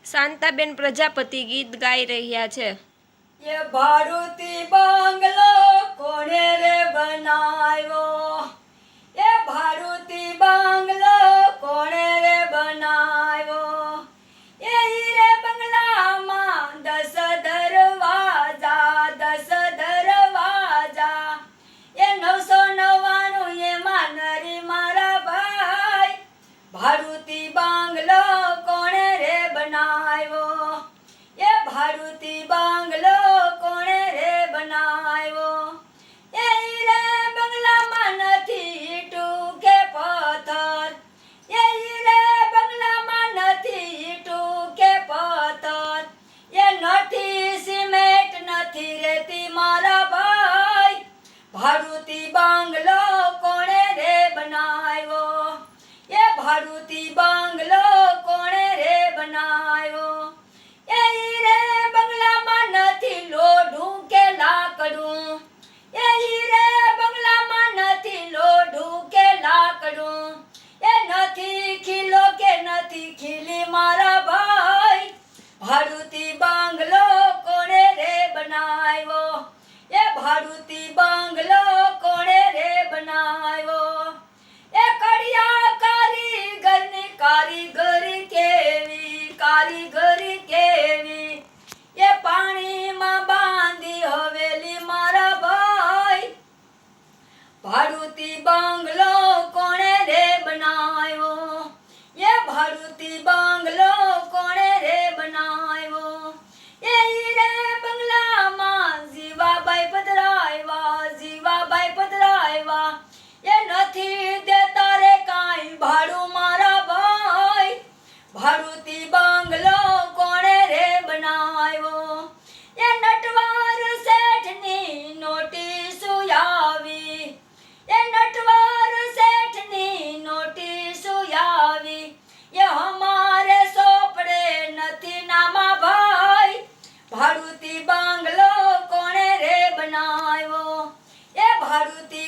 શાંતાબેન પ્રજાપતિ ગીત ગાઈ રહ્યા છે। ये भारूती बांगलो कोने रे बनायो, ये भारूती बांगलो कोने रे बनायो, ये हीरे बंगला मां 10 दरवाजा 10 दरवाजा, ये 999 ये मानरी मारा भाई, भारूती बांगलो कोने रे बनायो, ये भारूती बांगलो कोने रे बनायो, ये हीरे बंगला में नथी टूके पत्थर, ये हीरे बंगला में नथी टूके पत्थर, ये नथी सीमेंट नथी रेती मारा भाई, भारूती बांगलो कोने रे बनायो, ये भारूती बांगलो कोने रे बनायो, ये हीरे बंगला में नथी लोढू के लाकड़ू, ये हीरे बंगला में नथी लोढू के लाकड़ू, ये नथी खिलो के नथी खिली मारा भाई, भारूती बांगलो कोने रे बनायो, ये भारूती बांगलो कोने रे बनायो, ये कड़िया कारीगरनी कारीगरी केवी, ये पानी में बांधी हवेली मारा भाई, भारूती बांगलो कोने रे बनायो, ये भारूती बांगलो कोने रे बनायो, ये हीरे बंगला मां जीवाबाई पधरायवा, ये नथी देता रे काई भाड़ू मारा भाई, भारूती बांगलो कोने रे बनायो, ये नटवार सेठनी नोटिस आवी, ये नटवार सेठनी नोटिस आवी, ये हमारे सोपड़े नथी नामा भाई, भारूती बांगलो कोने रे बनायो, ये भारूती